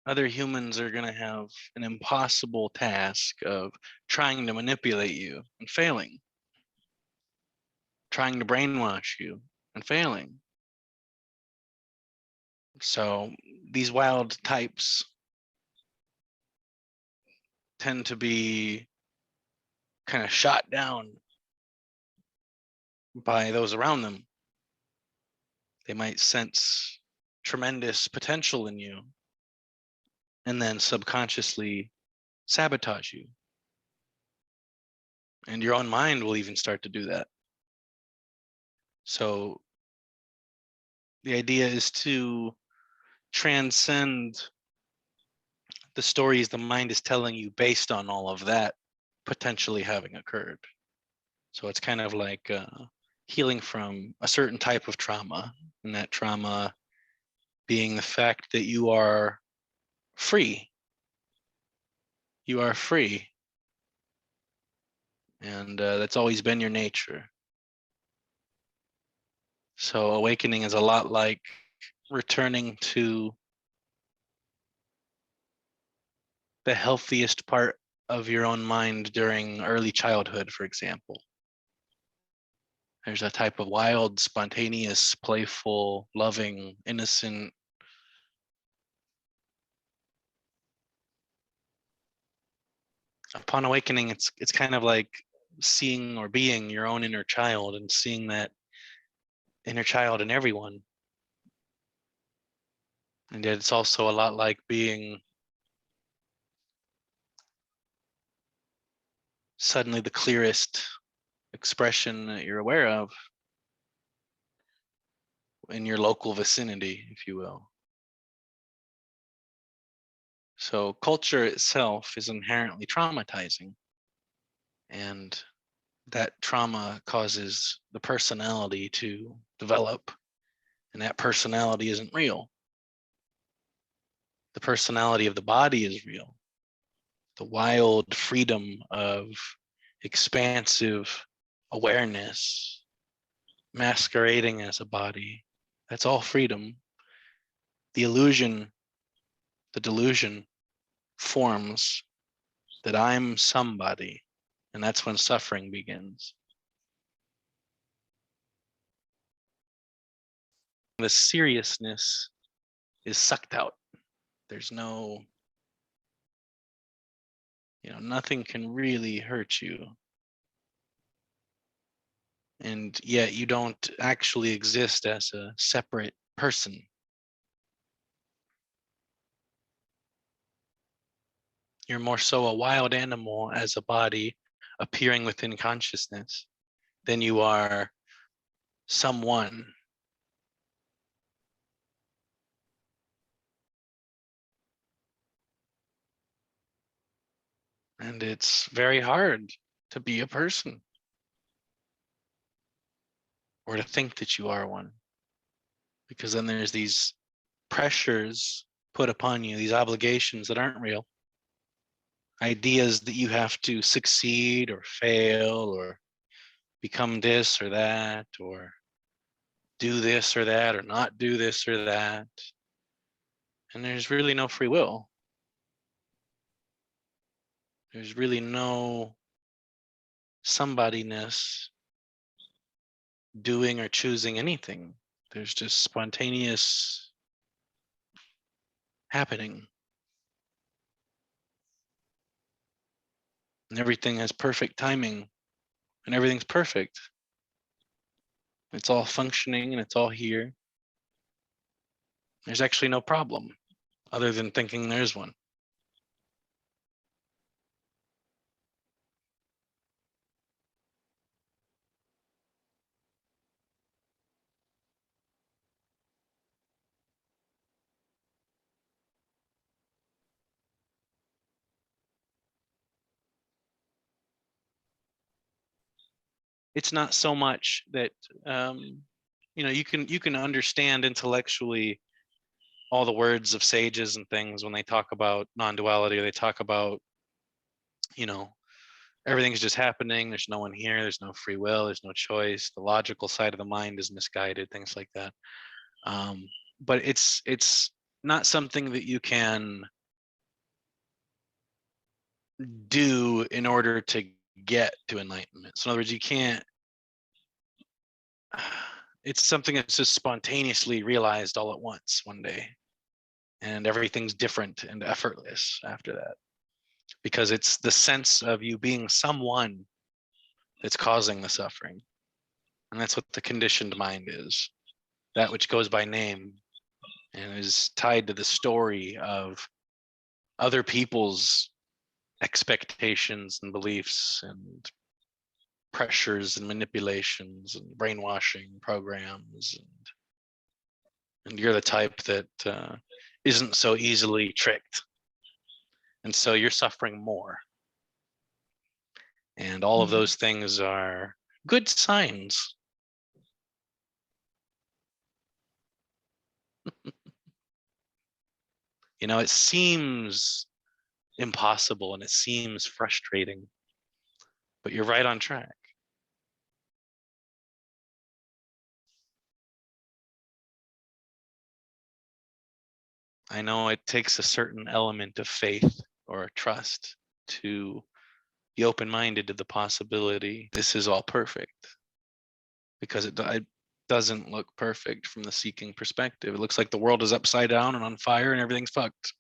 other humans are going to have an impossible task of trying to manipulate you and failing, trying to brainwash you and failing. So these wild types tend to be kind of shot down by those around them. They might sense tremendous potential in you and then subconsciously sabotage you. And your own mind will even start to do that. So the idea is to transcend the stories the mind is telling you based on all of that potentially having occurred. So it's kind of like healing from a certain type of trauma, and that trauma being the fact that you are free. You are free. And that's always been your nature. So awakening is a lot like returning to the healthiest part of your own mind during early childhood, for example. There's a type of wild, spontaneous, playful, loving, innocent, upon awakening, it's kind of like seeing or being your own inner child and seeing that inner child in everyone. And yet it's also a lot like being suddenly the clearest expression that you're aware of in your local vicinity, if you will. So culture itself is inherently traumatizing, and that trauma causes the personality to develop, and that personality isn't real. The personality of the body is real. The wild freedom of expansive awareness masquerading as a body, that's all freedom. The illusion, the delusion forms that I'm somebody, and that's when suffering begins. The seriousness is sucked out. There's no, nothing can really hurt you. And yet you don't actually exist as a separate person. You're more so a wild animal as a body appearing within consciousness than you are someone. And it's very hard to be a person or to think that you are one, because then there's these pressures put upon you, these obligations that aren't real, ideas that you have to succeed or fail or become this or that, or do this or that, or not do this or that. And there's really no free will. There's really no somebodyness doing or choosing anything. There's just spontaneous happening. And everything has perfect timing, and everything's perfect. It's all functioning and it's all here. There's actually no problem other than thinking there's one. It's not so much that you can understand intellectually all the words of sages and things when they talk about non-duality. They talk about, you know, everything's just happening. There's no one here. There's no free will. There's no choice. The logical side of the mind is misguided. Things like that. But it's not something that you can do in order to get to enlightenment. So in other words, you can't, it's something that's just spontaneously realized all at once one day, and everything's different and effortless after that, because it's the sense of you being someone that's causing the suffering. And that's what the conditioned mind is, that which goes by name and is tied to the story of other people's expectations and beliefs and pressures and manipulations and brainwashing programs, and you're the type that isn't so easily tricked, and so you're suffering more, and all of those things are good signs. You know, it seems impossible and it seems frustrating, but you're right on track. I know it takes a certain element of faith or trust to be open-minded to the possibility this is all perfect, because it doesn't look perfect from the seeking perspective. It looks like the world is upside down and on fire and everything's fucked.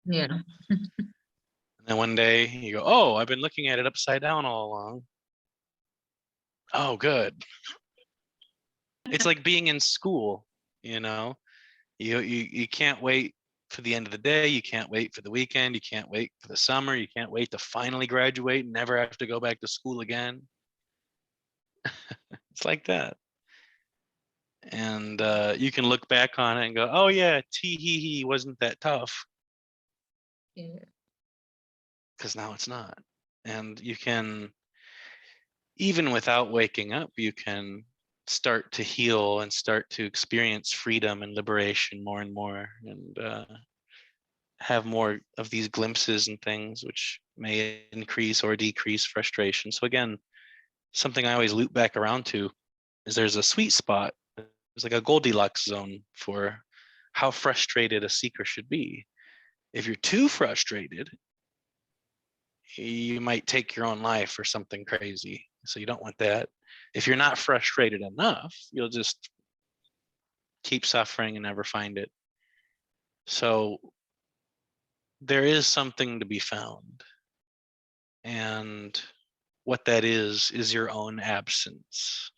Yeah. And then one day you go, oh, I've been looking at it upside down all along. Oh, good. It's like being in school, you know. You can't wait for the end of the day. You can't wait for the weekend. You can't wait for the summer. You can't wait to finally graduate and never have to go back to school again. It's like that. And you can look back on it and go, oh yeah, tee hee hee, wasn't that tough? Yeah. Because now it's not. And you can, even without waking up, you can start to heal and start to experience freedom and liberation more and more, and have more of these glimpses and things which may increase or decrease frustration. So again, something I always loop back around to is there's a sweet spot. There's like a Goldilocks zone for how frustrated a seeker should be. If you're too frustrated, you might take your own life or something crazy. So you don't want that. If you're not frustrated enough, you'll just keep suffering and never find it. So there is something to be found. And what that is your own absence,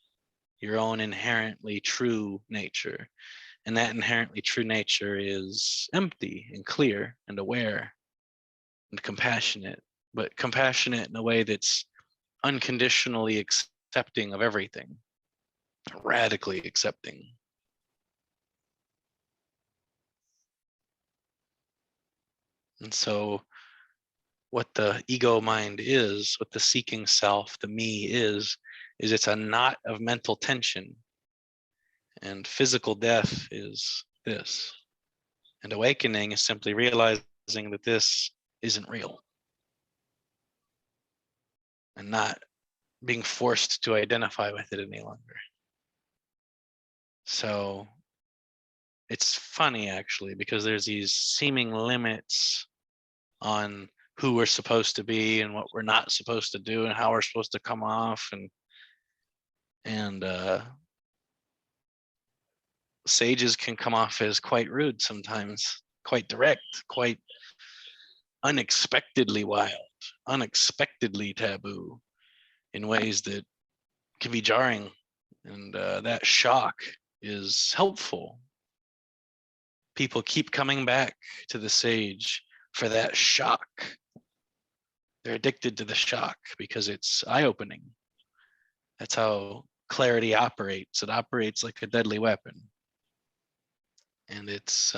your own inherently true nature. And that inherently true nature is empty and clear and aware and compassionate, but compassionate in a way that's unconditionally accepting of everything, radically accepting. And so what the ego mind is, what the seeking self, the me is it's a knot of mental tension. And physical death is this. And awakening is simply realizing that this isn't real, and not being forced to identify with it any longer. So it's funny actually, because there's these seeming limits on who we're supposed to be and what we're not supposed to do and how we're supposed to come off, and sages can come off as quite rude sometimes, quite direct, quite unexpectedly wild, unexpectedly taboo in ways that can be jarring. And that shock is helpful. People keep coming back to the sage for that shock. They're addicted to the shock because it's eye-opening. That's how clarity operates. It operates like a deadly weapon. And it's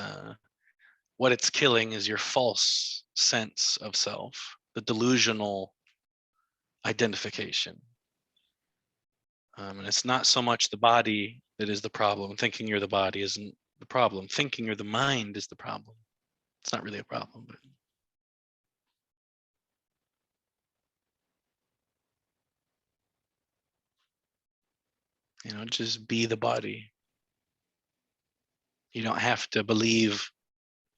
what it's killing is your false sense of self, the delusional identification. And it's not so much the body that is the problem. Thinking you're the body isn't the problem. Thinking you're the mind is the problem. It's not really a problem, but just be the body. You don't have to believe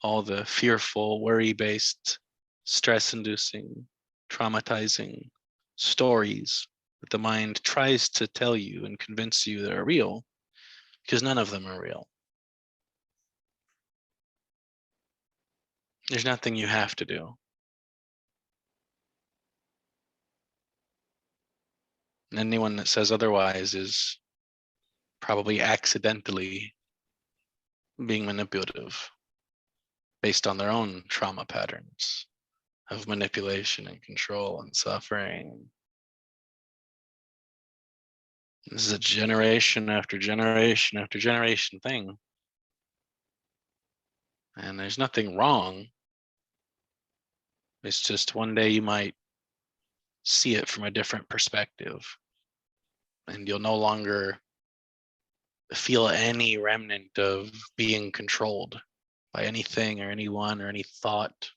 all the fearful, worry-based stress-inducing, traumatizing stories that the mind tries to tell you and convince you that are real, because none of them are real. There's nothing you have to do. And anyone that says otherwise is probably accidentally being manipulative based on their own trauma patterns of manipulation and control and suffering. This is a generation after generation after generation thing. And there's nothing wrong. It's just one day you might see it from a different perspective, and you'll no longer feel any remnant of being controlled by anything or anyone or any thought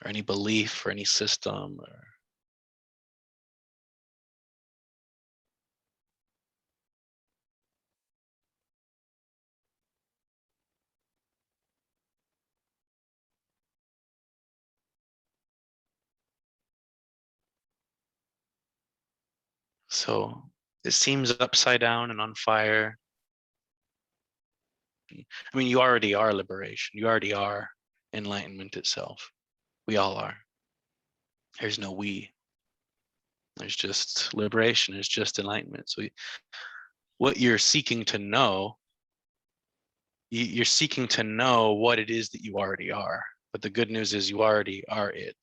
or any belief or any system. So it seems upside down and on fire. I mean, you already are liberation. You already are enlightenment itself. We all are. There's no we. There's just liberation. There's just enlightenment. So what you're seeking to know, you're seeking to know what it is that you already are. But the good news is you already are it.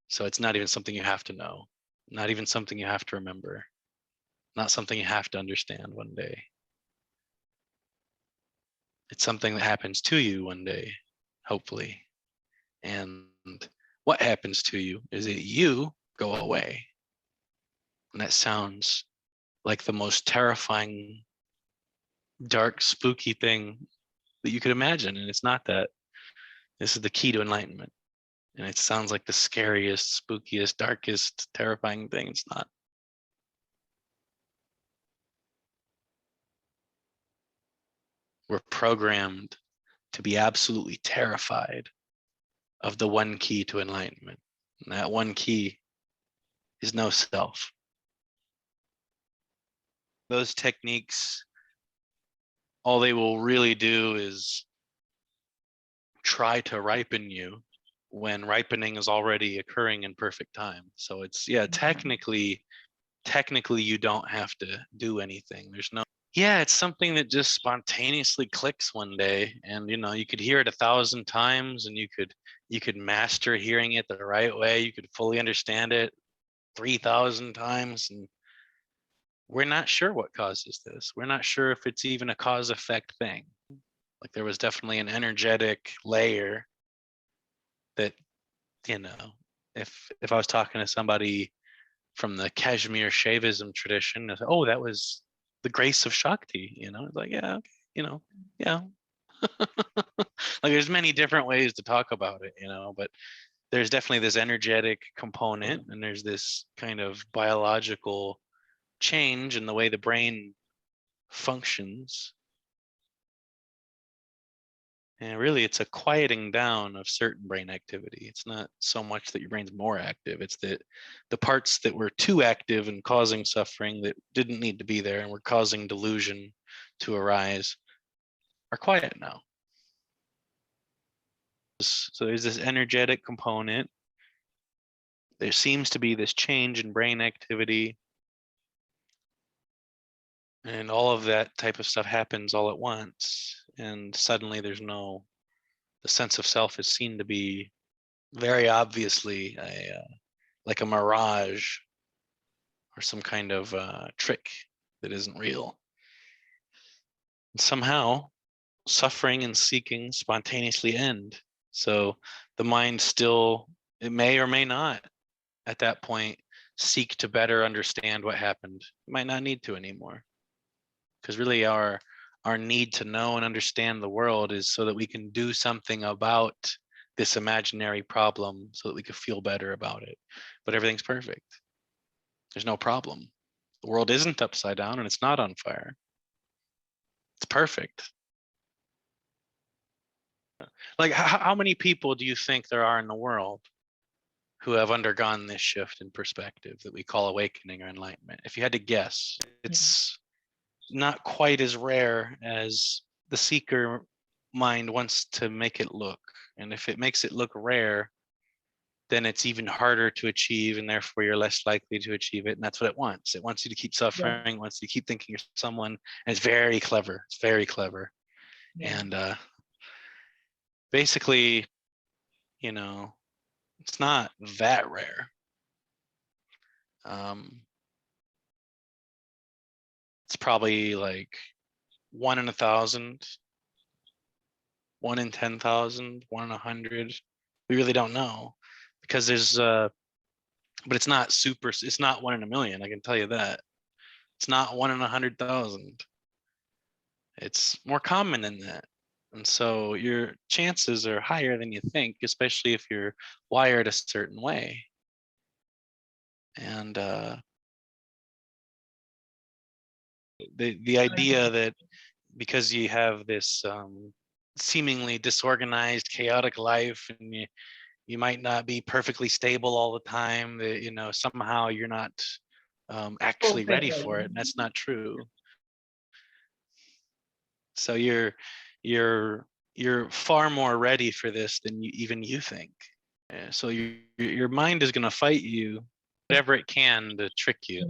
So it's not even something you have to know, not even something you have to remember, not something you have to understand one day. It's something that happens to you one day, hopefully. And what happens to you is that you go away. And that sounds like the most terrifying, dark, spooky thing that you could imagine. And it's not that. This is the key to enlightenment. And it sounds like the scariest, spookiest, darkest, terrifying thing. It's not. We're programmed to be absolutely terrified of the one key to enlightenment. And that one key is no self. Those techniques, all they will really do is try to ripen you when ripening is already occurring in perfect time. So it's, yeah, technically you don't have to do anything. There's no, yeah, it's something that just spontaneously clicks one day, and you could hear it 1,000 times, and you could master hearing it the right way. You could fully understand it 3,000 times, and we're not sure what causes this. We're not sure if it's even a cause effect thing. Like there was definitely an energetic layer that, if I was talking to somebody from the Kashmir Shaivism tradition, oh, that was the grace of Shakti, it's like, yeah, okay, yeah. Like there's many different ways to talk about it, but there's definitely this energetic component, and there's this kind of biological change in the way the brain functions. And really, it's a quieting down of certain brain activity. It's not so much that your brain's more active. It's that the parts that were too active and causing suffering that didn't need to be there and were causing delusion to arise are quiet now. So there's this energetic component. There seems to be this change in brain activity. And all of that type of stuff happens all at once. And suddenly the sense of self is seen to be very obviously like a mirage or some kind of trick that isn't real. And somehow suffering and seeking spontaneously end. So the mind still, it may or may not at that point seek to better understand what happened. It might not need to anymore. Because really our need to know and understand the world is so that we can do something about this imaginary problem, so that we could feel better about it. But everything's perfect. There's no problem. The world isn't upside down and it's not on fire. It's perfect. Like, how many people do you think there are in the world who have undergone this shift in perspective that we call awakening or enlightenment? If you had to guess, it's not quite as rare as the seeker mind wants to make it look. And if it makes it look rare, then it's even harder to achieve, and therefore you're less likely to achieve it. And that's what it wants. It wants you to keep suffering, it wants you to keep thinking you're someone. And it's very clever. It's very clever. Yeah. And basically, you know, it's not that rare. It's probably like 1 in 1,000, 1 in 10,000, 1 in 100. We really don't know, because there's but it's not super, it's not 1 in a million, I can tell you that. It's not 1 in 100,000. It's more common than that. And so your chances are higher than you think, especially if you're wired a certain way. And the idea that because you have this seemingly disorganized, chaotic life, and you might not be perfectly stable all the time, that somehow you're not actually ready for it, and that's not true. So you're far more ready for this than even you think. So your mind is going to fight you whatever it can to trick you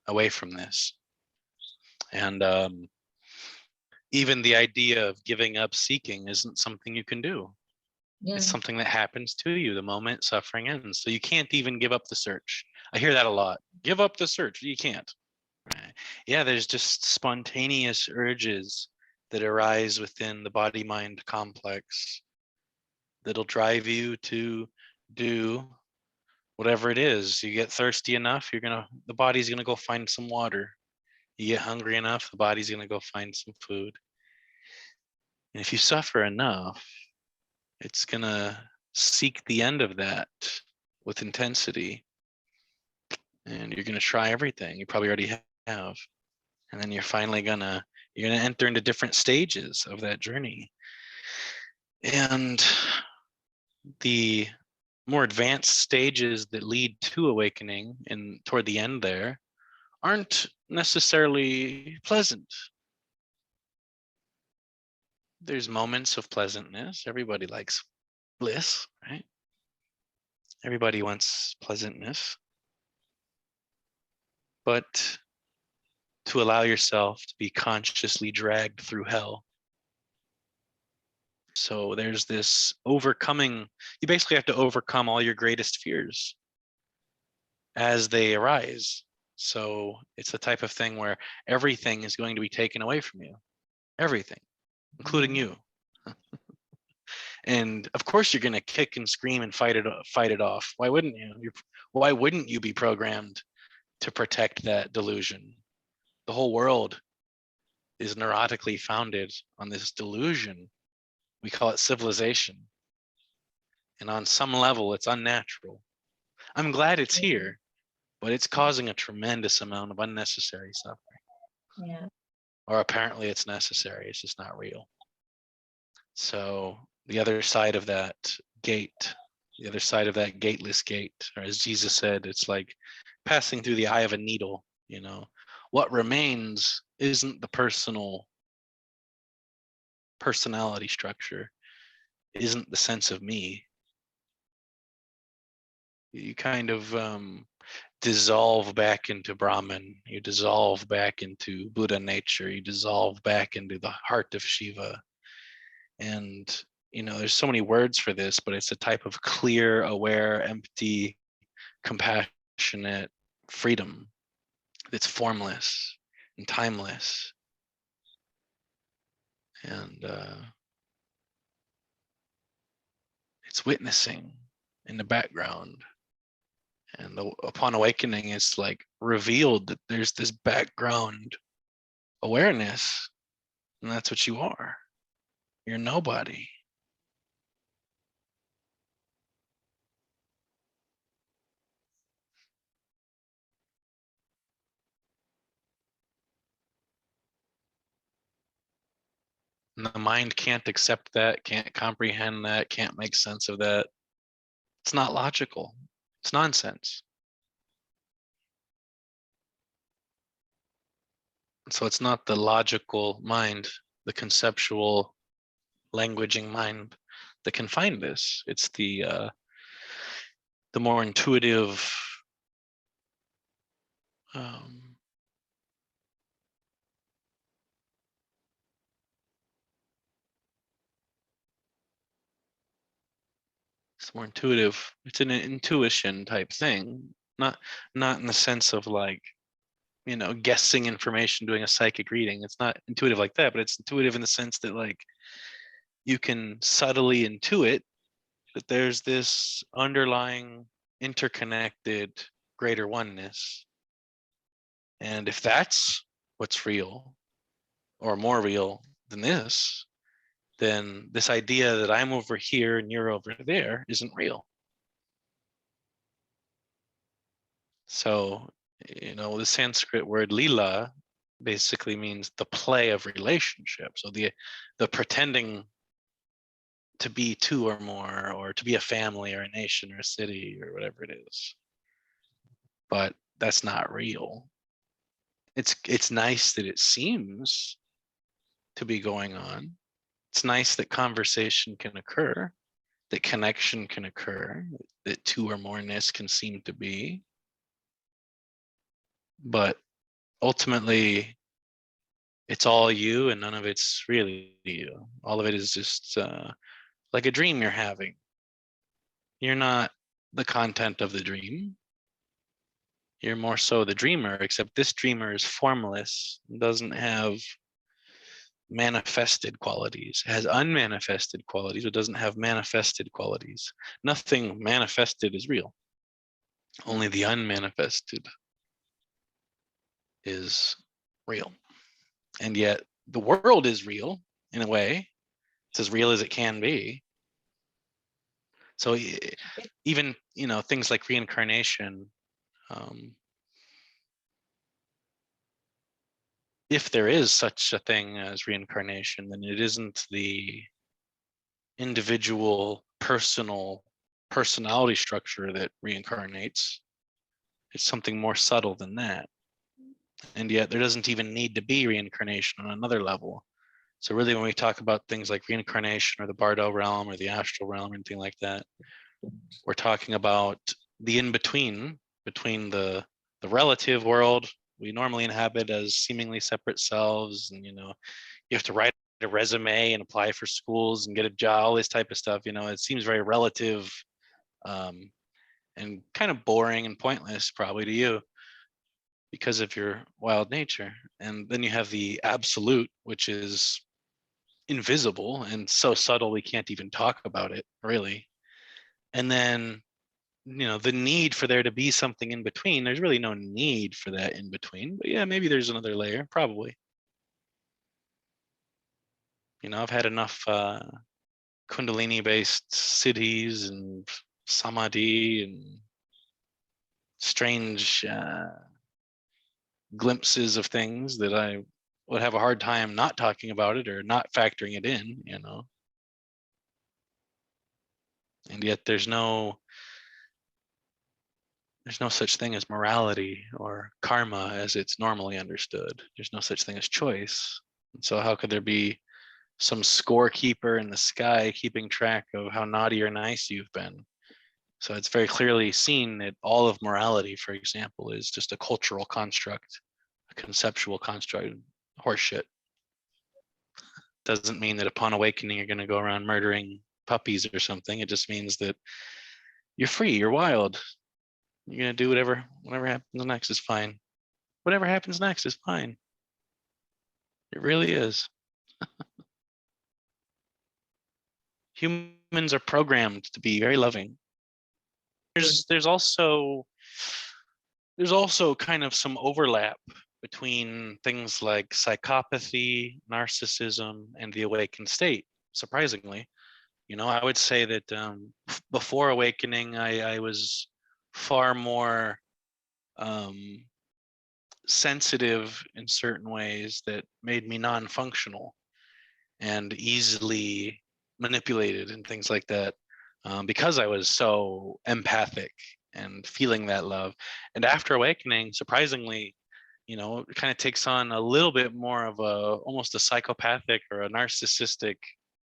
away from this. And even the idea of giving up seeking isn't something you can do. It's something that happens to you the moment suffering ends. So you can't even give up the search. I hear that a lot. Give up the search. You can't. Right? Yeah, there's just spontaneous urges that arise within the body-mind complex that'll drive you to do whatever it is. You get thirsty enough, the body's gonna go find some water. You get hungry enough, the body's gonna go find some food. And if you suffer enough, it's gonna seek the end of that with intensity. And you're gonna try everything. You probably already have. And then you're finally gonna enter into different stages of that journey. And the more advanced stages that lead to awakening and toward the end there aren't necessarily pleasant. There's moments of pleasantness. Everybody likes bliss, right? Everybody wants pleasantness. But to allow yourself to be consciously dragged through hell. So there's this overcoming. You basically have to overcome all your greatest fears as they arise. So it's the type of thing where everything is going to be taken away from you. Everything, including you. And of course you're going to kick and scream and fight it off. Why wouldn't you? Why wouldn't you be programmed to protect that delusion? The whole world is neurotically founded on this delusion. We call it civilization. And on some level, it's unnatural. I'm glad it's here, but it's causing a tremendous amount of unnecessary suffering. Yeah. Or apparently it's necessary, it's just not real. So the other side of that gate, the other side of that gateless gate, or as Jesus said, it's like passing through the eye of a needle. What remains isn't the personality structure, isn't the sense of me. You kind of dissolve back into Brahman, you dissolve back into Buddha nature, you dissolve back into the heart of Shiva. And there's so many words for this, but it's a type of clear, aware, empty, compassionate freedom that's formless and timeless. And it's witnessing in the background. And upon awakening, it's like revealed that there's this background awareness, and that's what you are. You're nobody. And the mind can't accept that, can't comprehend that, can't make sense of that. It's not logical. It's nonsense. So it's not the logical mind, the conceptual languaging mind that can find this. It's the more intuitive, um, it's more intuitive. It's an intuition type thing, not in the sense of like, guessing information, doing a psychic reading. It's not intuitive like that, but it's intuitive in the sense that like you can subtly intuit that there's this underlying interconnected greater oneness. And if that's what's real or more real than this, then this idea that I'm over here and you're over there isn't real. So, the Sanskrit word lila basically means the play of relationship. So the pretending to be two or more, or to be a family or a nation or a city or whatever it is. But that's not real. It's nice that it seems to be going on. It's nice that conversation can occur, that connection can occur, that two or moreness can seem to be. But ultimately, it's all you and none of it's really you. All of it is just like a dream you're having. You're not the content of the dream. You're more so the dreamer, except this dreamer is formless, doesn't have manifested qualities, it has unmanifested qualities, it doesn't have manifested qualities. Nothing manifested is real. Only the unmanifested is real. And yet the world is real in a way. It's as real as it can be. So even, things like reincarnation, if there is such a thing as reincarnation, then it isn't the individual personality structure that reincarnates. It's something more subtle than that. And yet there doesn't even need to be reincarnation on another level. So really, when we talk about things like reincarnation or the Bardo realm or the astral realm or anything like that, we're talking about the in-between, between the relative world we normally inhabit as seemingly separate selves, and you have to write a resume and apply for schools and get a job, all this type of stuff. It seems very relative, and kind of boring and pointless probably to you because of your wild nature. And then you have the absolute, which is invisible and so subtle we can't even talk about it really. And then the need for there to be something in between, there's really no need for that in between, but yeah, maybe there's another layer, probably. I've had enough kundalini based cities and samadhi and strange glimpses of things that I would have a hard time not talking about it or not factoring it in. And yet there's no such thing as morality or karma as it's normally understood. There's no such thing as choice. And so how could there be some scorekeeper in the sky keeping track of how naughty or nice you've been? So it's very clearly seen that all of morality, for example, is just a cultural construct, a conceptual construct, horseshit. Doesn't mean that upon awakening you're going to go around murdering puppies or something. It just means that you're free, you're wild. You're going to do whatever happens next is fine. Whatever happens next is fine. It really is. Humans are programmed to be very loving. There's also kind of some overlap between things like psychopathy, narcissism, and the awakened state. Surprisingly, I would say that before awakening, I was far more sensitive in certain ways that made me non-functional. and easily manipulated and things like that, because I was so empathic and feeling that love. And after awakening, surprisingly, it kind of takes on a little bit more of a almost a psychopathic or a narcissistic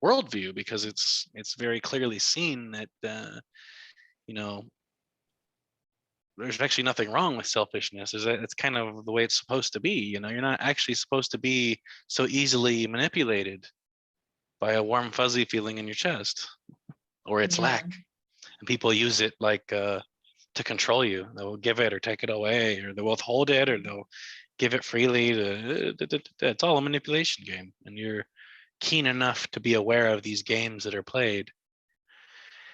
worldview, because it's very clearly seen that you know there's actually nothing wrong with selfishness. Is that it's kind of the way it's supposed to be. You're not actually supposed to be so easily manipulated by a warm fuzzy feeling in your chest or its Yeah. lack. And people use it like to control you. They'll give it or take it away, or they'll withhold it, or they'll give it freely. It's all a manipulation game, and you're keen enough to be aware of these games that are played.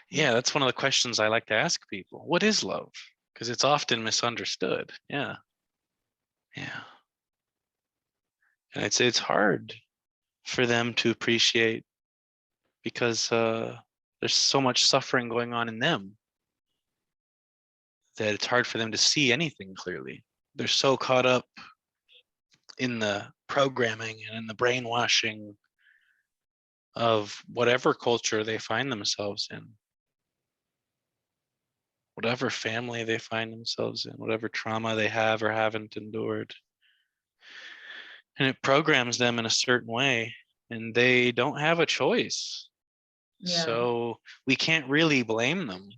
Yeah, that's one of the questions I like to ask people. What is love? Because it's often misunderstood. Yeah. Yeah. And it's hard for them to appreciate, because there's so much suffering going on in them that it's hard for them to see anything clearly. They're so caught up in the programming and in the brainwashing of whatever culture they find themselves in, whatever family they find themselves in, whatever trauma they have or haven't endured. And it programs them in a certain way, and they don't have a choice. Yeah. So we can't really blame them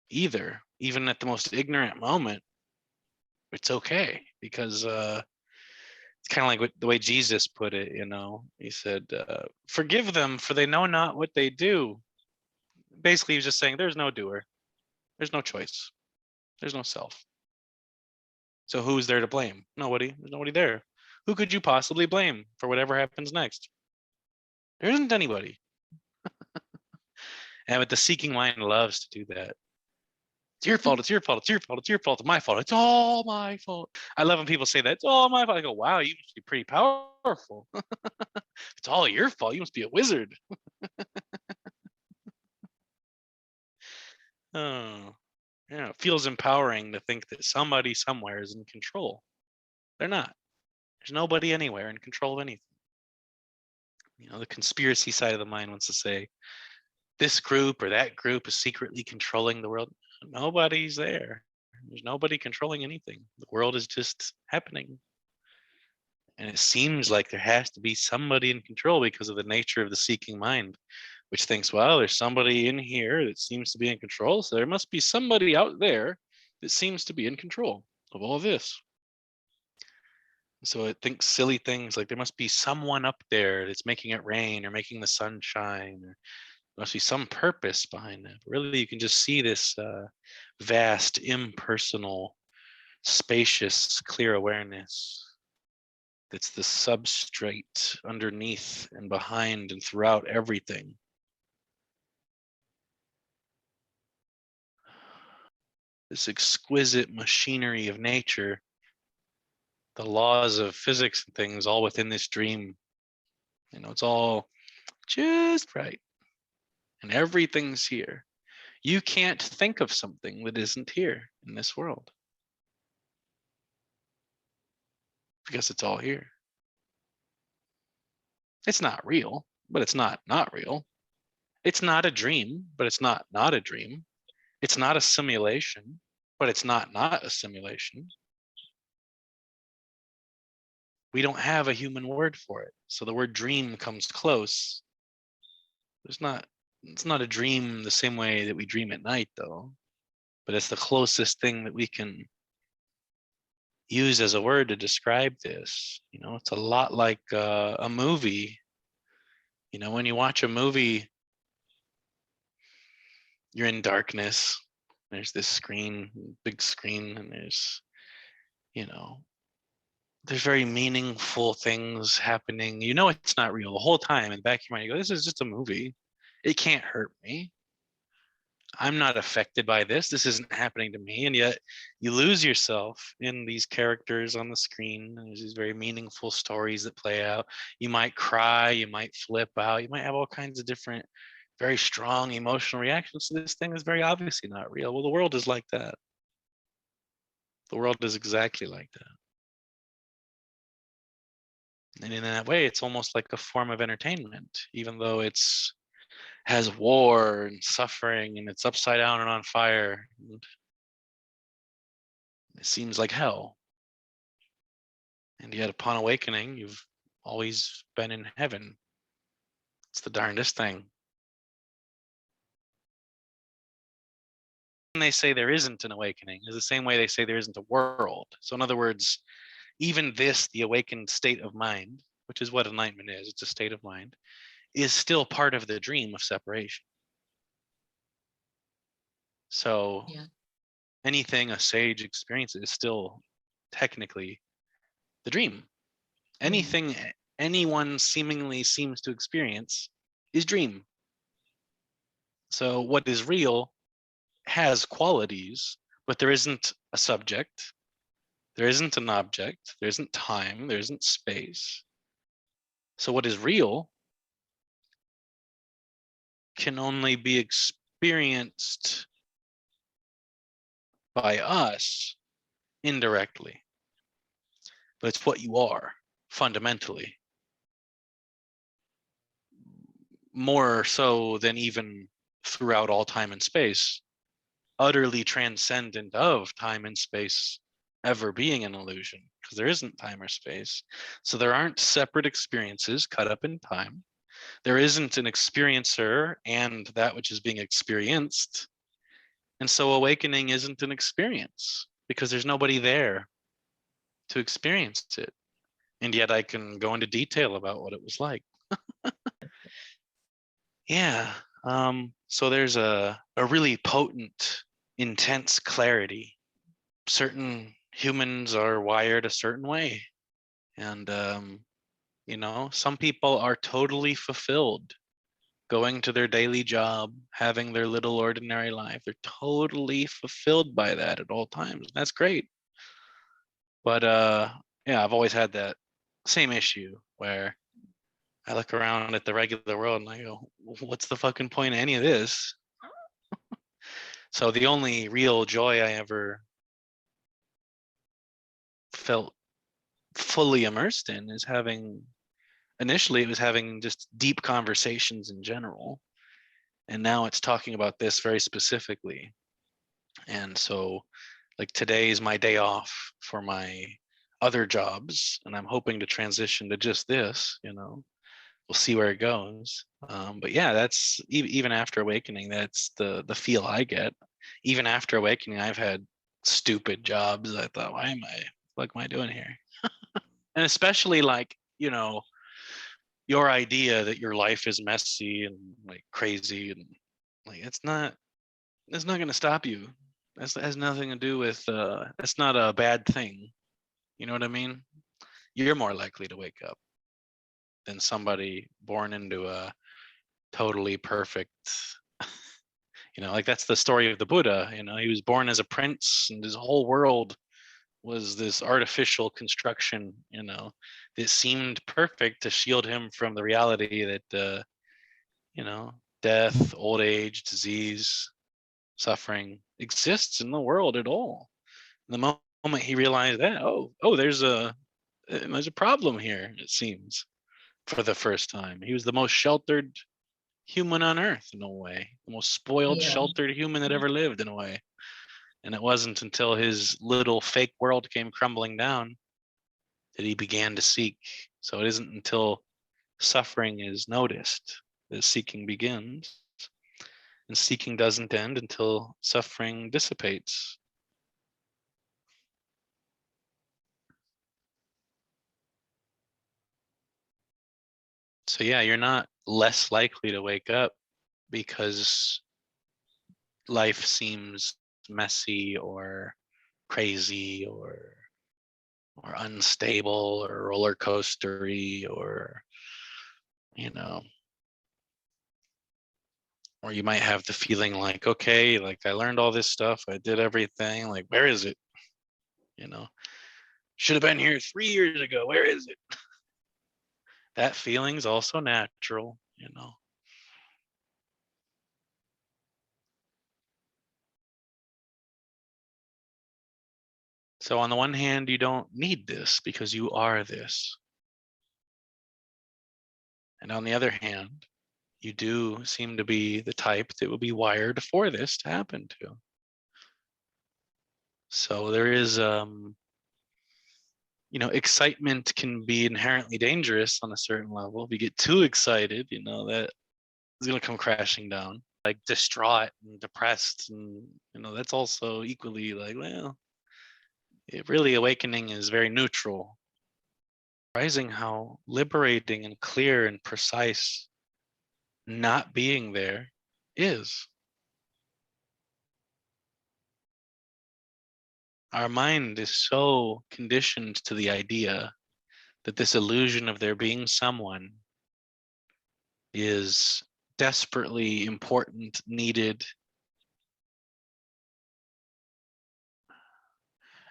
either. Even at the most ignorant moment, it's okay, because it's kind of like the way Jesus put it. He said, forgive them, for they know not what they do. Basically, he was just saying there's no doer, there's no choice, there's no self. So who's there to blame? Nobody. There's nobody there. Who could you possibly blame for whatever happens next? There isn't anybody. And but the seeking mind loves to do that. It's your fault. It's your fault. It's your fault. It's your fault. It's my fault. It's all my fault. I love when people say that. It's all my fault. I go, wow, you must be pretty powerful. It's all your fault. You must be a wizard. Oh, yeah. It feels empowering to think that somebody somewhere is in control. They're not. There's nobody anywhere in control of anything. The conspiracy side of the mind wants to say this group or that group is secretly controlling the world. Nobody's there. There's nobody controlling anything. The world is just happening. And it seems like there has to be somebody in control because of the nature of the seeking mind, which thinks, well, there's somebody in here that seems to be in control. So there must be somebody out there that seems to be in control of all this. So it thinks silly things like there must be someone up there that's making it rain or making the sun shine, or there must be some purpose behind that. But really, you can just see this vast, impersonal, spacious, clear awareness that's the substrate underneath and behind and throughout everything. This exquisite machinery of nature, the laws of physics and things, all within this dream. It's all just right. And everything's here. You can't think of something that isn't here in this world, because it's all here. It's not real, but it's not real. It's not a dream, but it's not a dream. It's not a simulation, but it's not a simulation. We don't have a human word for it. So the word dream comes close. It's not a dream the same way that we dream at night, though, but it's the closest thing that we can use as a word to describe this. It's a lot like a movie. When you watch a movie, you're in darkness. There's this screen, big screen, and there's very meaningful things happening. It's not real the whole time. In the back of your mind, you go, this is just a movie. It can't hurt me. I'm not affected by this. This isn't happening to me. And yet you lose yourself in these characters on the screen. There's these very meaningful stories that play out. You might cry, you might flip out, you might have all kinds of different, very strong emotional reactions to this thing is very obviously not real. Well, the world is like that. The world is exactly like that. And in that way, it's almost like a form of entertainment, even though it's has war and suffering and it's upside down and on fire. And it seems like hell. And yet upon awakening, you've always been in heaven. It's the darndest thing. And they say there isn't an awakening is the same way they say there isn't a world. So in other words, even this, the awakened state of mind, which is what enlightenment is, it's a state of mind, is still part of the dream of separation. So Yeah. anything a sage experiences is still technically the dream. Anything anyone seemingly seems to experience is dream. So what is real has qualities, but there isn't a subject, there isn't an object, there isn't time, there isn't space. So what is real can only be experienced by us indirectly, but it's what you are fundamentally, more so than even throughout all time and space, utterly transcendent of time and space ever being an illusion, because there isn't time or space. So there aren't separate experiences cut up in time. There isn't an experiencer and that which is being experienced. And so awakening isn't an experience because there's nobody there to experience it. And yet I can go into detail about what it was like. Yeah. So there's a really potent, intense clarity. Certain humans are wired a certain way. And some people are totally fulfilled going to their daily job, having their little ordinary life. They're totally fulfilled by that at all times. That's great. But yeah, I've always had that same issue where I look around at the regular world and I go, what's the fucking point of any of this? So the only real joy I ever felt fully immersed in is initially it was having just deep conversations in general. And now it's talking about this very specifically. And so like today is my day off for my other jobs and I'm hoping to transition to just this. We'll see where it goes. But yeah, that's even after awakening, that's the feel I get. Even after awakening, I've had stupid jobs. I thought, what am I doing here? And especially like, your idea that your life is messy and like crazy and like it's not going to stop you. That has nothing to do with that's not a bad thing. You know what I mean? You're more likely to wake up than somebody born into a totally perfect, like that's the story of the Buddha. He was born as a prince and his whole world was this artificial construction, that seemed perfect to shield him from the reality that death, old age, disease, suffering exists in the world at all. The moment he realized that, there's a problem here, it seems, for the first time. He was the most sheltered human on earth in a way, the most spoiled, Yeah. sheltered human that ever lived in a way. And it wasn't until his little fake world came crumbling down that he began to seek. So it isn't until suffering is noticed that seeking begins. And seeking doesn't end until suffering dissipates. So yeah, you're not less likely to wake up because life seems messy or crazy or unstable or roller coastery or you know or you might have the feeling like, okay, like I learned all this stuff, I did everything, like where is it? you know should have been here 3 years ago, where is it? That feeling's also natural. So on the one hand, you don't need this because you are this. And on the other hand, you do seem to be the type that will be wired for this to happen to. So there is, excitement can be inherently dangerous on a certain level. If you get too excited, that is going to come crashing down. Like distraught and depressed, and that's also equally like, well, really awakening is very neutral. Surprising how liberating and clear and precise not being there is. Our mind is so conditioned to the idea that this illusion of there being someone is desperately important, needed,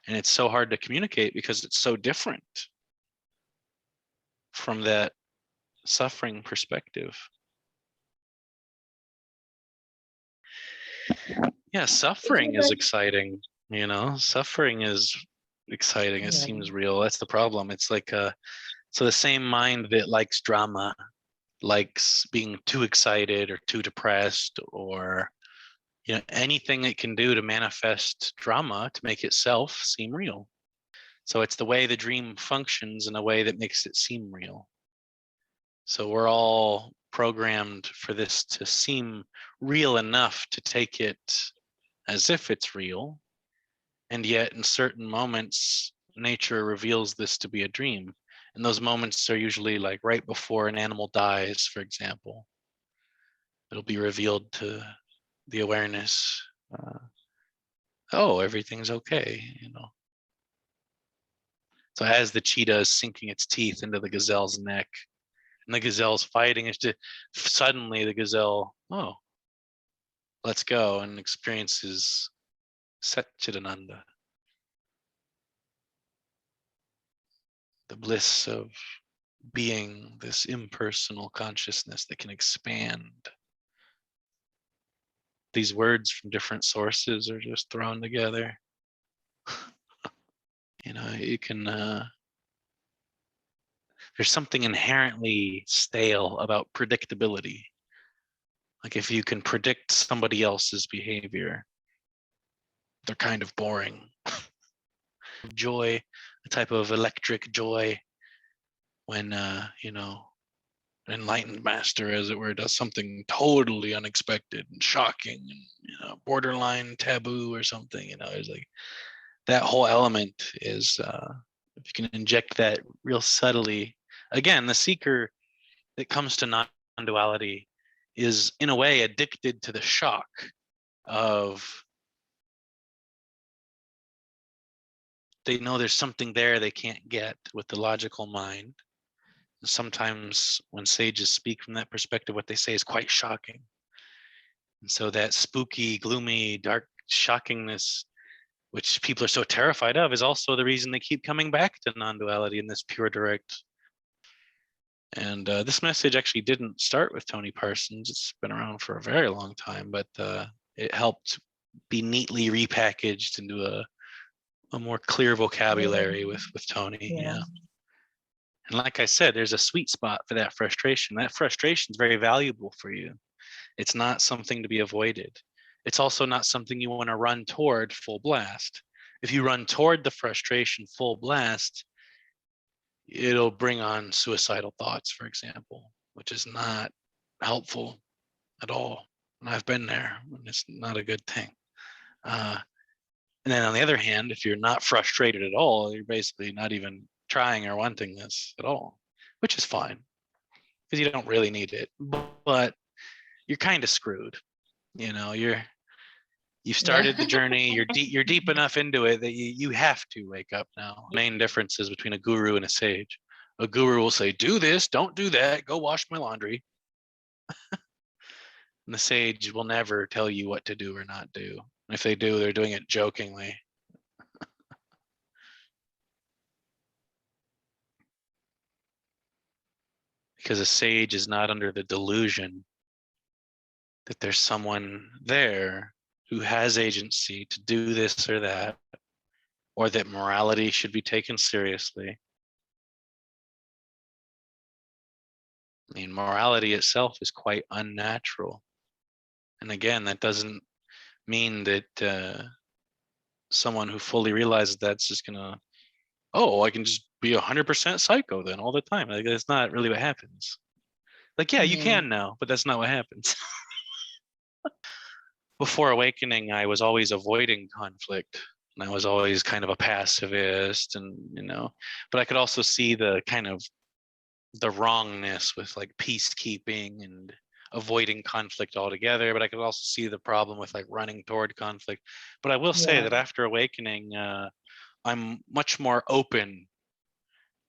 and it's so hard to communicate because it's so different from that suffering perspective. Yeah, suffering is exciting, suffering is exciting. It Yeah. seems real. That's the problem. It's like so the same mind that likes drama likes being too excited or too depressed, or anything it can do to manifest drama to make itself seem real. So it's the way the dream functions in a way that makes it seem real. So we're all programmed for this to seem real enough to take it as if it's real. And yet in certain moments, nature reveals this to be a dream. And those moments are usually like right before an animal dies, for example. It'll be revealed to the awareness, oh, everything's okay. So as the cheetah is sinking its teeth into the gazelle's neck, and the gazelle's fighting, it's just suddenly the gazelle, oh, let's go, and experiences Satchidananda, the bliss of being this impersonal consciousness that can expand. These words from different sources are just thrown together. You can, there's something inherently stale about predictability. Like if you can predict somebody else's behavior, they're kind of boring. Joy, a type of electric joy when, an enlightened master, as it were, does something totally unexpected and shocking and, borderline taboo or something, it's like that whole element is, if you can inject that real subtly, again, the seeker that comes to non-duality is in a way addicted to the shock of, they know there's something there they can't get with the logical mind. Sometimes when sages speak from that perspective, what they say is quite shocking. And so that spooky, gloomy, dark shockingness, which people are so terrified of, is also the reason they keep coming back to non-duality in this pure direct. And this message actually didn't start with Tony Parsons. It's been around for a very long time, but it helped be neatly repackaged into a more clear vocabulary with Tony. Yeah. And like I said, there's a sweet spot for that frustration. That frustration is very valuable for you. It's not something to be avoided. It's also not something you want to run toward full blast. If you run toward the frustration full blast, it'll bring on suicidal thoughts, for example, which is not helpful at all. And I've been there, and it's not a good thing. And then on the other hand, if you're not frustrated at all, you're basically not even trying or wanting this at all, which is fine because you don't really need it. But you're kind of screwed. You've started the journey. You're deep enough into it that you have to wake up now. Main differences between a guru and a sage. A guru will say, "Do this, don't do that. Go wash my laundry." And the sage will never tell you what to do or not do. And if they do, they're doing it jokingly. Because a sage is not under the delusion that there's someone there who has agency to do this or that, or that morality should be taken seriously. I mean, morality itself is quite unnatural. And again, that doesn't mean that someone who fully realizes that's just gonna, oh, I can just be 100% psycho then all the time. Like that's not really what happens. Like, yeah, you Yeah. can now, but that's not what happens. Before awakening, I was always avoiding conflict. And I was always kind of a pacifist, and but I could also see the kind of the wrongness with like peacekeeping and avoiding conflict altogether. But I could also see the problem with like running toward conflict. But I will say Yeah. that after awakening, I'm much more open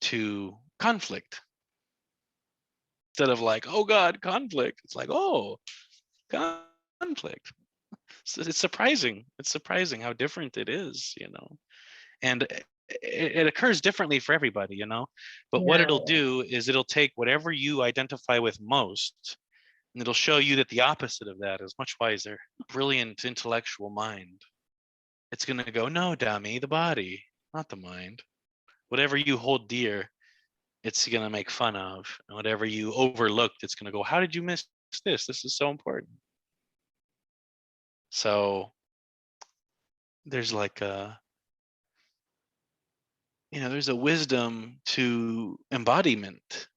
to conflict. Instead of like, oh God, conflict. It's like, oh, conflict. It's surprising. It's surprising how different it is. And it occurs differently for everybody. But what Yeah. it'll do is it'll take whatever you identify with most, and it'll show you that the opposite of that is much wiser. Brilliant intellectual mind. It's going to go, no, dummy, the body, not the mind. Whatever you hold dear, it's going to make fun of. And whatever you overlooked, it's going to go, how did you miss this? This is so important. So there's like there's a wisdom to embodiment.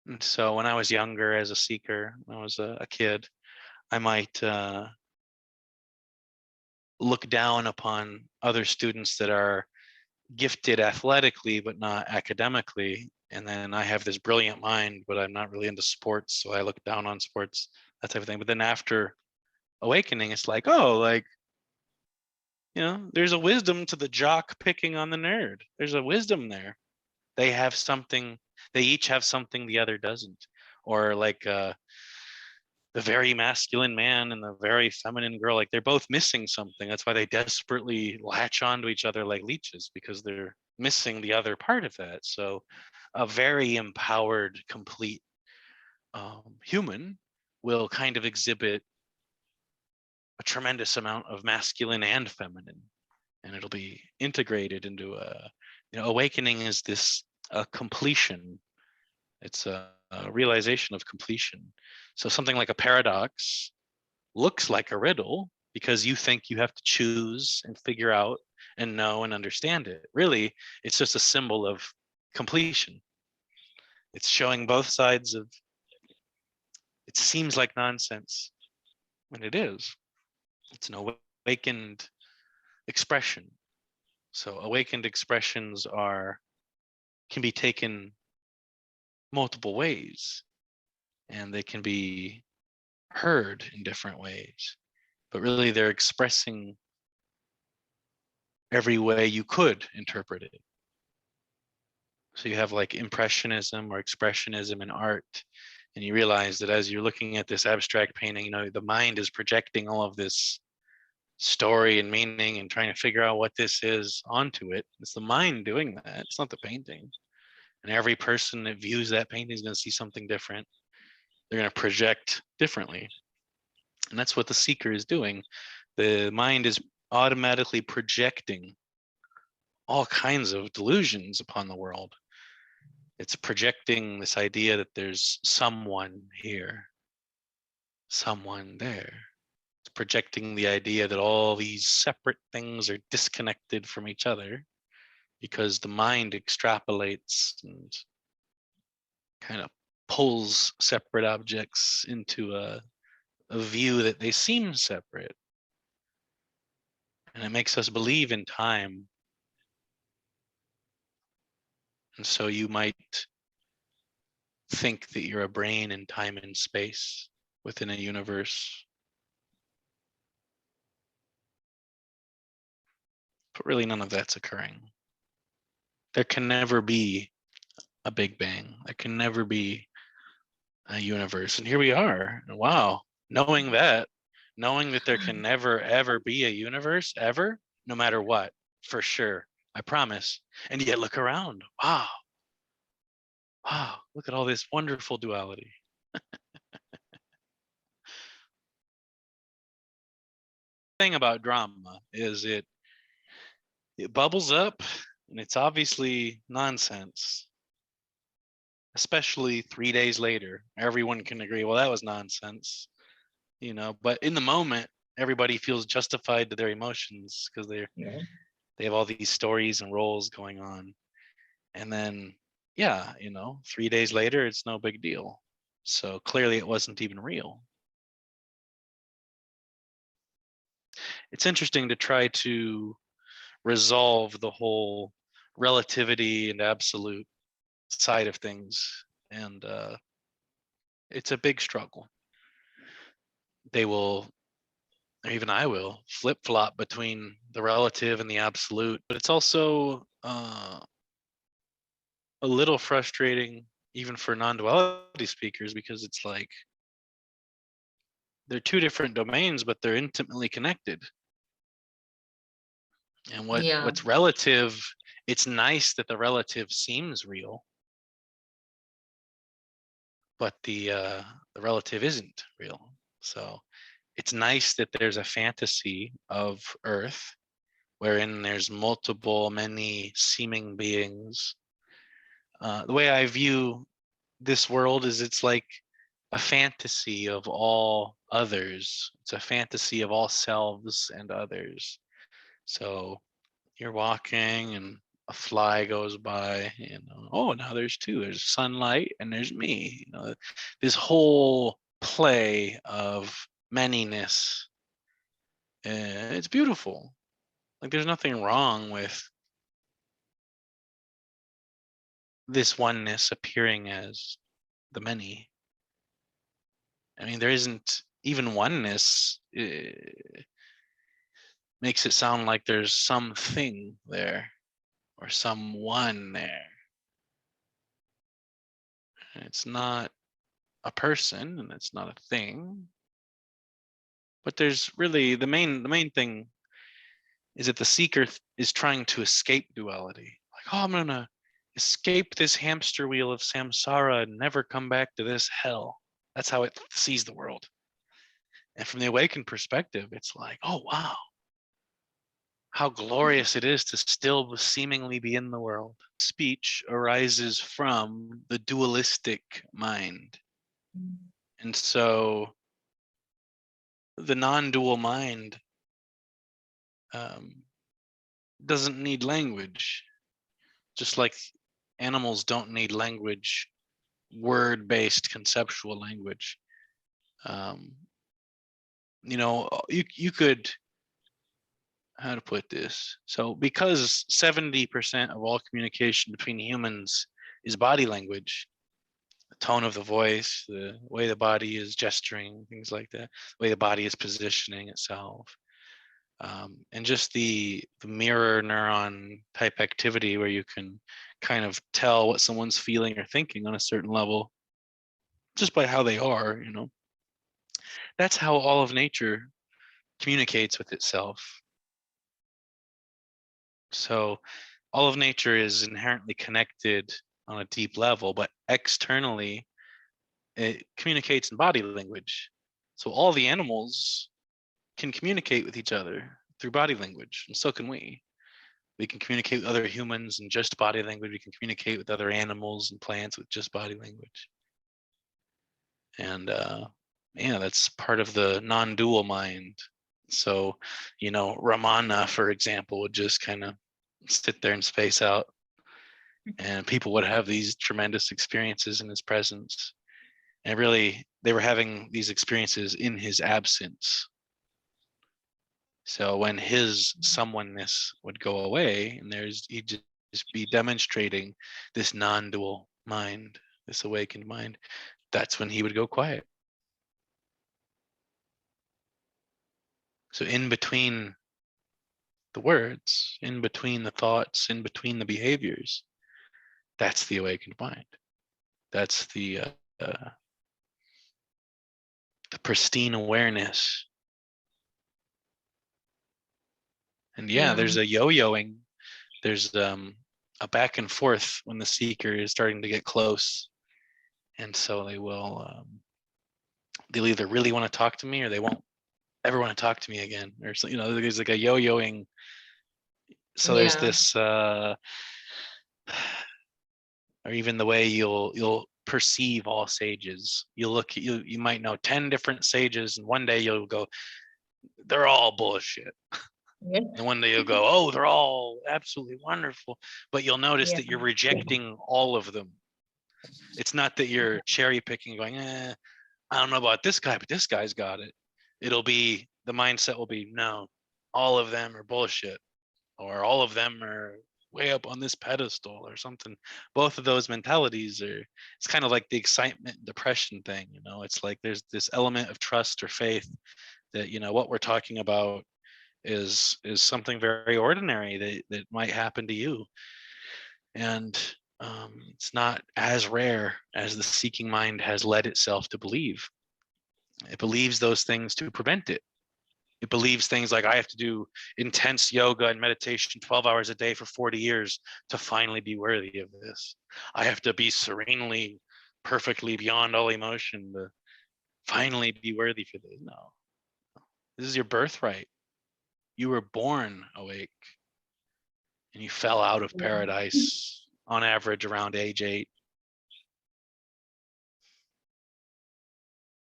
And so when I was younger as a seeker, when I was a kid, I might look down upon other students that are gifted athletically but not academically. And then I have this brilliant mind, but I'm not really into sports, so I look down on sports, that type of thing. But then after awakening, it's like, oh, like, there's a wisdom to the jock picking on the nerd. There's a wisdom there. They have something, they each have something the other doesn't. Or like the very masculine man and the very feminine girl, like they're both missing something. That's why they desperately latch onto each other like leeches, because they're missing the other part of that. So a very empowered, complete human will kind of exhibit a tremendous amount of masculine and feminine, and it'll be integrated into awakening is this completion. It's a realization of completion. So something like a paradox looks like a riddle because you think you have to choose and figure out and know and understand it. Really, it's just a symbol of completion. It's showing both sides of, it seems like nonsense, and it is. It's an awakened expression. So awakened expressions can be taken multiple ways, and they can be heard in different ways. But really, they're expressing every way you could interpret it. So you have like impressionism or expressionism in art, and you realize that as you're looking at this abstract painting, the mind is projecting all of this story and meaning and trying to figure out what this is onto it. It's the mind doing that. It's not the painting. And every person that views that painting is going to see something different. They're going to project differently. And that's what the seeker is doing. The mind is automatically projecting all kinds of delusions upon the world. It's projecting this idea that there's someone here, someone there. It's projecting the idea that all these separate things are disconnected from each other because the mind extrapolates and kind of pulls separate objects into a view that they seem separate. And it makes us believe in time. And so you might think that you're a brain in time and space within a universe. But really, none of that's occurring. There can never be a Big Bang. There can never be a universe. And here we are. Wow. Knowing that there can never, ever be a universe, ever, no matter what, for sure. I promise. And yet, look around. Wow. Wow. Look at all this wonderful duality. The thing about drama is it bubbles up and it's obviously nonsense. especially 3 days later, everyone can agree, well, that was nonsense, but in the moment, everybody feels justified to their emotions because Yeah. they have all these stories and roles going on. And then, yeah, 3 days later, it's no big deal. So clearly it wasn't even real. It's interesting to try to resolve the whole relativity and absolute side of things. And it's a big struggle. They will, or even I will, flip flop between the relative and the absolute. But it's also a little frustrating, even for non-duality speakers, because it's like they're two different domains, but they're intimately connected. And Yeah. what's relative, it's nice that the relative seems real, but the relative isn't real. So it's nice that there's a fantasy of Earth wherein there's many seeming beings. The way I view this world is it's like a fantasy of all others. It's a fantasy of all selves and others. So you're walking and a fly goes by, oh, now there's two. There's sunlight and there's me. This whole play of manyness. It's beautiful. Like there's nothing wrong with this oneness appearing as the many. I mean, there isn't even oneness. Makes it sound like there's something there or someone there. And it's not a person and it's not a thing. But there's really the main thing is that the seeker is trying to escape duality. Like, oh, I'm gonna escape this hamster wheel of samsara and never come back to this hell. That's how it sees the world. And from the awakened perspective, it's like, oh wow, how glorious it is to still seemingly be in the world. Speech arises from the dualistic mind. And so the non-dual mind doesn't need language, just like animals don't need language, word-based conceptual language. Um, you could, how to put this? So because 70% of all communication between humans is body language, the tone of the voice, the way the body is gesturing, things like that, the way the body is positioning itself, and just the mirror neuron type activity where you can kind of tell what someone's feeling or thinking on a certain level just by how they are. That's how all of nature communicates with itself. So all of nature is inherently connected on a deep level, but externally it communicates in body language. So all the animals can communicate with each other through body language, and so can we. We can communicate with other humans in just body language. We can communicate with other animals and plants with just body language. And yeah, that's part of the non-dual mind. So, Ramana, for example, would just kind of sit there and space out, and people would have these tremendous experiences in his presence. And really, they were having these experiences in his absence. So when his someoneness would go away, and he'd just be demonstrating this non-dual mind, this awakened mind, that's when he would go quiet. So in between the words, in between the thoughts, in between the behaviors, that's the awakened mind. That's the pristine awareness. And yeah, Yeah. there's a yo-yoing. There's a back and forth when the seeker is starting to get close, and so they'll either really want to talk to me or they won't ever want to talk to me again, or so, there's like a yo-yoing. So there's Yeah. this or even the way you'll perceive all sages. You might know 10 different sages, and one day you'll go, they're all bullshit. Yeah. And one day you'll go, oh, they're all absolutely wonderful. But you'll notice Yeah. that you're rejecting all of them. It's not that you're cherry picking, going, I don't know about this guy, but this guy's got it. It'll be, the mindset will be, no, all of them are bullshit, or all of them are way up on this pedestal or something. Both of those mentalities are, it's kind of like the excitement and depression thing, you know. It's like there's this element of trust or faith that, you know, what we're talking about is something very ordinary that might happen to you. And it's not as rare as the seeking mind has led itself to believe. It believes those things to prevent it. It believes things like, I have to do intense yoga and meditation 12 hours a day for 40 years to finally be worthy of this. I have to be serenely, perfectly beyond all emotion to finally be worthy for this. No, this is your birthright. You were born awake, and you fell out of paradise on average around age 8.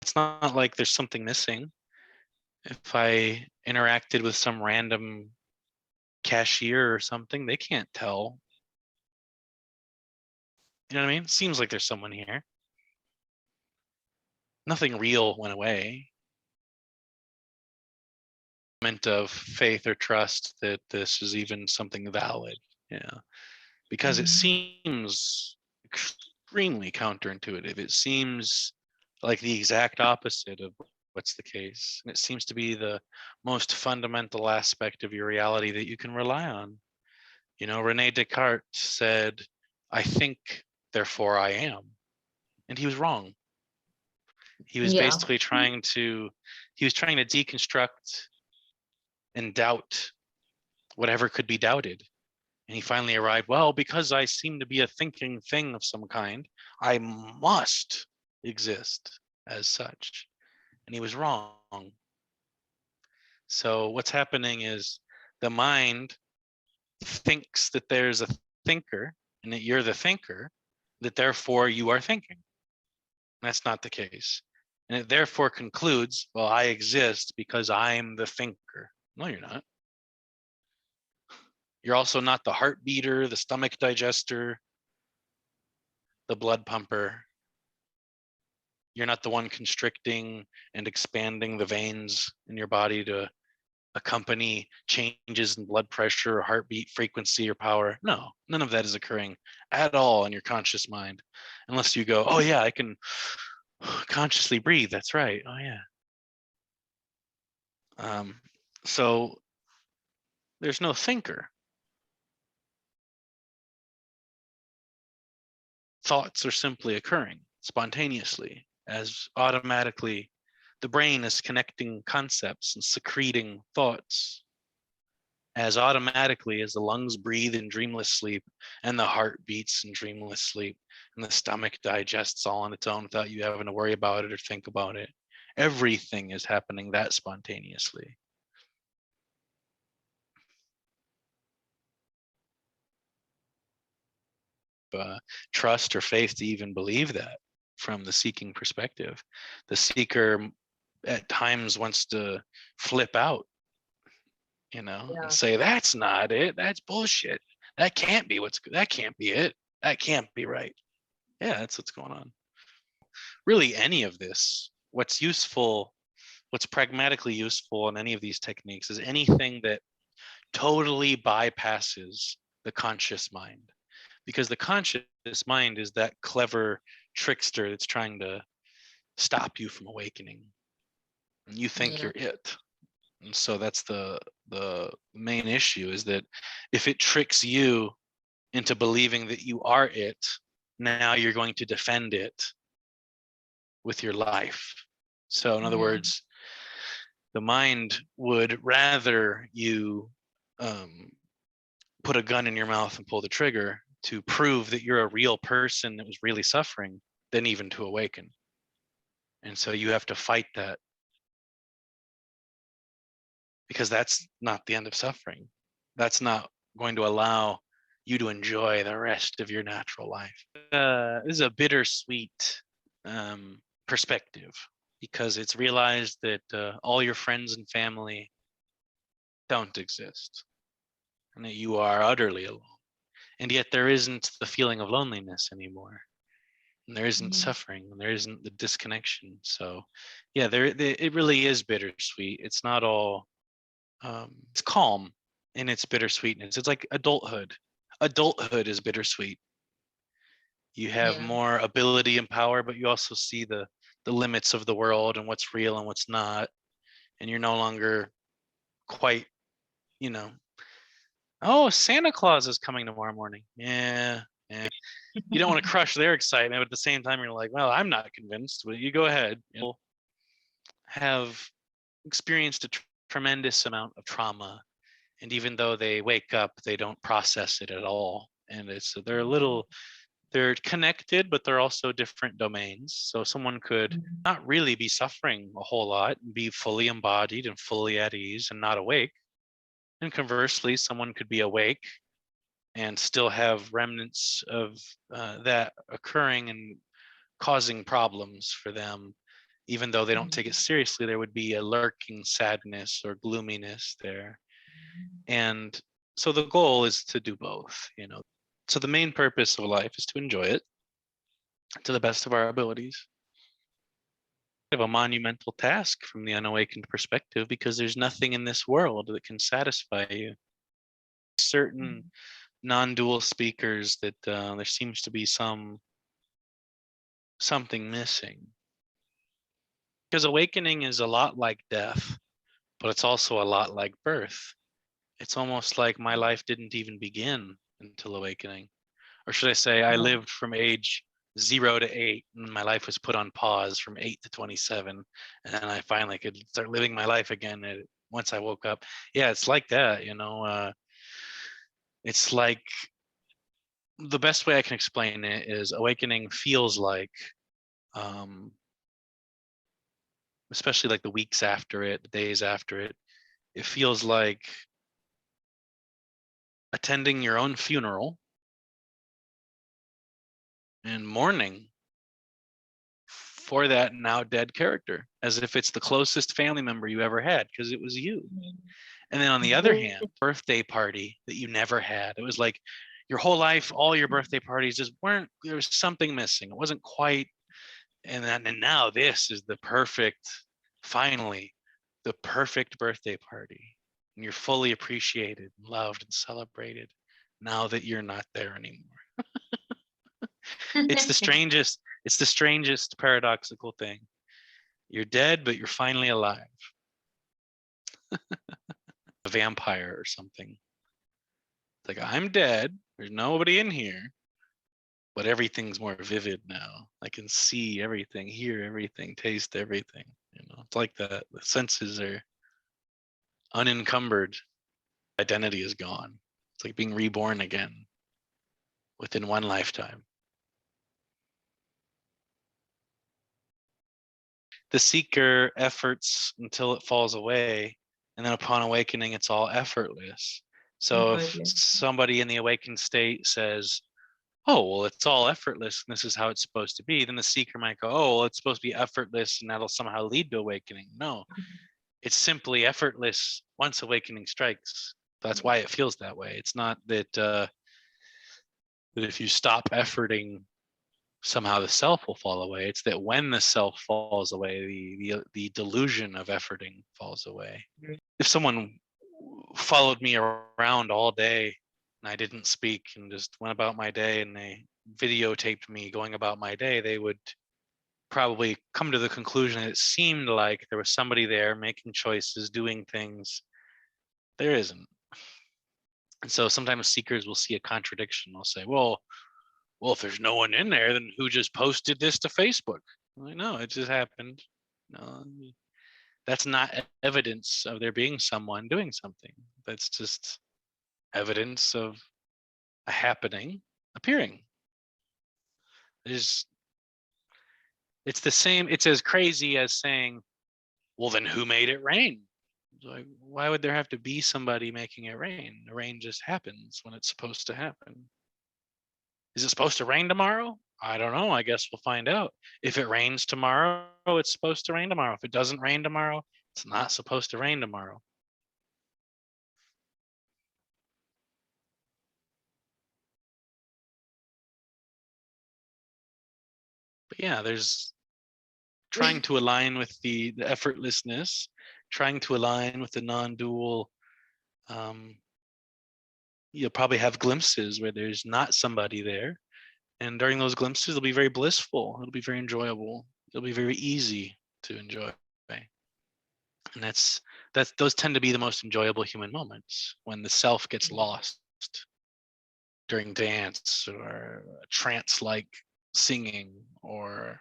It's not like there's something missing. If I interacted with some random cashier or something, they can't tell. You know what I mean? Seems like there's someone here. Nothing real went away. Of faith or trust that this is even something valid. Yeah. Because it seems extremely counterintuitive. It seems like the exact opposite of what's the case. And it seems to be the most fundamental aspect of your reality that you can rely on. You know, Rene Descartes said, I think, therefore I am. And he was wrong. He was Yeah. basically trying to deconstruct and doubt whatever could be doubted. And he finally arrived, well, because I seem to be a thinking thing of some kind, I must exist as such. And he was wrong. So what's happening is the mind thinks that there's a thinker and that you're the thinker, that therefore you are thinking. That's not the case. And it therefore concludes, well, I exist because I'm the thinker. No, you're not. You're also not the heart beater, the stomach digester, the blood pumper. You're not the one constricting and expanding the veins in your body to accompany changes in blood pressure or heartbeat frequency or power. No, none of that is occurring at all in your conscious mind, unless you go, oh yeah, I can consciously breathe. That's right. Oh yeah. So there's no thinker. Thoughts are simply occurring spontaneously, as automatically the brain is connecting concepts and secreting thoughts as automatically as the lungs breathe in dreamless sleep and the heart beats in dreamless sleep and the stomach digests all on its own without you having to worry about it or think about it. Everything is happening that spontaneously. Trust or faith to even believe that from the seeking perspective. The seeker at times wants to flip out, you know, and say, that's not it. That's bullshit. That can't be that can't be it. That can't be right. Yeah, that's what's going on. Really, any of this, what's useful, what's pragmatically useful in any of these techniques is anything that totally bypasses the conscious mind. Because the conscious mind is that clever trickster that's trying to stop you from awakening. And you think you're it. And so that's the main issue, is that if it tricks you into believing that you are it, now you're going to defend it with your life. So in other words, the mind would rather you put a gun in your mouth and pull the trigger to prove that you're a real person that was really suffering than even to awaken. And so you have to fight that, because that's not the end of suffering. That's not going to allow you to enjoy the rest of your natural life. This is a bittersweet perspective, because it's realized that all your friends and family don't exist, and that you are utterly alone. And yet there isn't the feeling of loneliness anymore. And there isn't suffering, and there isn't the disconnection. So yeah, it really is bittersweet. It's not all it's calm in its bittersweetness. It's like adulthood. Adulthood is bittersweet. You have Yeah. more ability and power, but you also see the limits of the world and what's real and what's not. And you're no longer quite, you know, oh, Santa Claus is coming tomorrow morning. Yeah. You don't want to crush their excitement, but at the same time, you're like, well, I'm not convinced. But you go ahead. You'll have experienced a tremendous amount of trauma, and even though they wake up, they don't process it at all. And they're connected, but they're also different domains. So someone could not really be suffering a whole lot and be fully embodied and fully at ease and not awake. And conversely, someone could be awake and still have remnants of that occurring and causing problems for them. Even though they don't take it seriously, there would be a lurking sadness or gloominess there. And so the goal is to do both, you know. So the main purpose of life is to enjoy it to the best of our abilities. We have a monumental task from the unawakened perspective, because there's nothing in this world that can satisfy you. Certain non-dual speakers that there seems to be something missing, because awakening is a lot like death, but it's also a lot like birth. It's almost like my life didn't even begin until awakening. Or should I say, I lived from age 0 to 8, and my life was put on pause from 8 to 27, and then I finally could start living my life again once I woke up. Yeah, it's like that, you know. It's like, the best way I can explain it is awakening feels like, especially like the weeks after it, the days after it, it feels like attending your own funeral and mourning for that now dead character, as if it's the closest family member you ever had, because it was you. And then on the other hand, birthday party that you never had. It was like your whole life, all your birthday parties just weren't, there was something missing. It wasn't quite. And now this is the perfect, finally, the perfect birthday party. And you're fully appreciated, loved, and celebrated now that you're not there anymore. It's the strangest paradoxical thing. You're dead, but you're finally alive. A vampire or something. It's like, I'm dead, there's nobody in here, but everything's more vivid now. I can see everything, hear everything, taste everything. You know, it's like that. The senses are unencumbered. Identity is gone. It's like being reborn again within one lifetime. The seeker efforts until it falls away, and then upon awakening, it's all effortless. So if somebody in the awakened state says, oh, well, it's all effortless and this is how it's supposed to be, then the seeker might go, oh, well, it's supposed to be effortless and that'll somehow lead to awakening. No, it's simply effortless once awakening strikes. That's why it feels that way. It's not that that if you stop efforting, somehow the self will fall away. It's that when the self falls away, the delusion of efforting falls away. If someone followed me around all day and I didn't speak and just went about my day, and they videotaped me going about my day, they would probably come to the conclusion that it seemed like there was somebody there making choices, doing things. There isn't. And so sometimes seekers will see a contradiction. They'll say, well, if there's no one in there, then who just posted this to Facebook? I'm like, no, it just happened. No, that's not evidence of there being someone doing something. That's just evidence of a happening appearing. It's the same. It's as crazy as saying, well, then who made it rain? Like, why would there have to be somebody making it rain? The rain just happens when it's supposed to happen. Is it supposed to rain tomorrow? I don't know. I guess we'll find out. If it rains tomorrow, it's supposed to rain tomorrow. If it doesn't rain tomorrow, it's not supposed to rain tomorrow. But yeah, there's trying to align with the effortlessness, trying to align with the non-dual. You'll probably have glimpses where there's not somebody there. And during those glimpses, it'll be very blissful. It'll be very enjoyable. It'll be very easy to enjoy. And that's those tend to be the most enjoyable human moments, when the self gets lost during dance or trance-like singing, or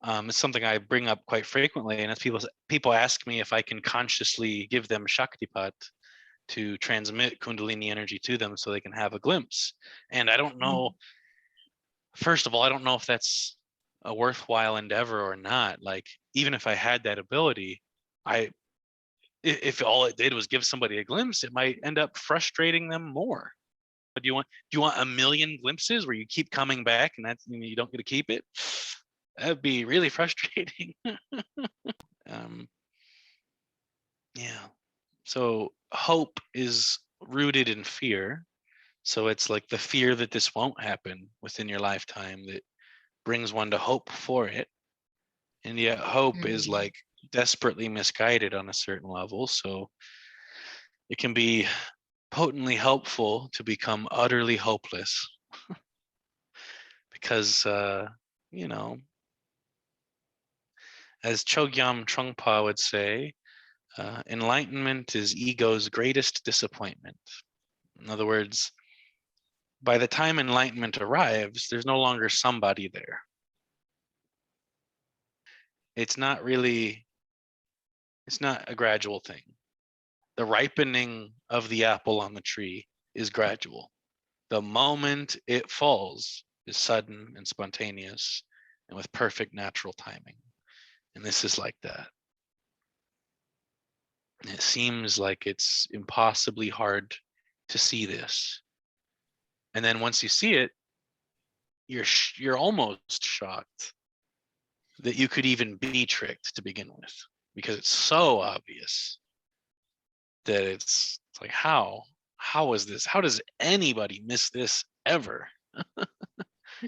it's something I bring up quite frequently. And it's people ask me if I can consciously give them Shaktipat to transmit Kundalini energy to them so they can have a glimpse. And I don't know, first of all, I don't know if that's a worthwhile endeavor or not. Like, even if I had that ability, if all it did was give somebody a glimpse, it might end up frustrating them more. But do you want a million glimpses where you keep coming back and you don't get to keep it? That'd be really frustrating. Yeah. So hope is rooted in fear. So it's like the fear that this won't happen within your lifetime that brings one to hope for it. And yet hope is like desperately misguided on a certain level. So it can be potently helpful to become utterly hopeless because, you know, as Chogyam Trungpa would say, enlightenment is ego's greatest disappointment. In other words, by the time enlightenment arrives, there's no longer somebody there. It's not a gradual thing. The ripening of the apple on the tree is gradual. The moment it falls is sudden and spontaneous and with perfect natural timing. And this is like that. And it seems like it's impossibly hard to see this. And then once you see it, you're almost shocked that you could even be tricked to begin with, because it's so obvious that it's like, how is this? How does anybody miss this ever?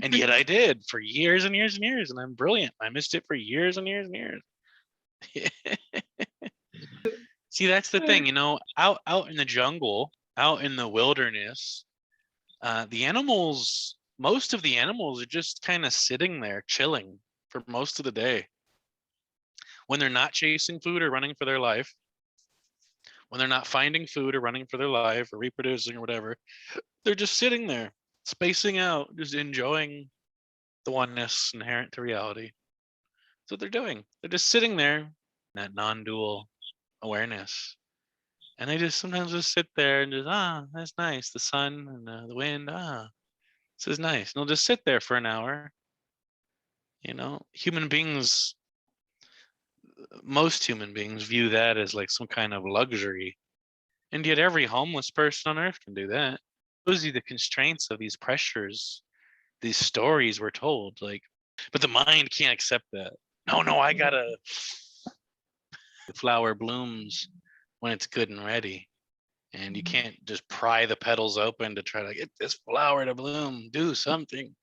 And yet I did for years and years and years, and I'm brilliant. I missed it for years and years and years. See, that's the thing, out in the jungle, out in the wilderness, the animals, most of the animals are just kind of sitting there chilling for most of the day. When they're not chasing food or running for their life, when they're not finding food or running for their life or reproducing or whatever, they're just sitting there, spacing out, just enjoying the oneness inherent to reality. That's what they're doing. They're just sitting there, that non-dual awareness. And they just sometimes just sit there and just, that's nice. The sun and the wind, this is nice. And they'll just sit there for an hour. Human beings, most human beings view that as like some kind of luxury. And yet every homeless person on earth can do that. It shows you the constraints of these pressures, these stories we're told. But the mind can't accept that. No, I gotta. The flower blooms when it's good and ready. And you can't just pry the petals open to try to get this flower to bloom. Do something.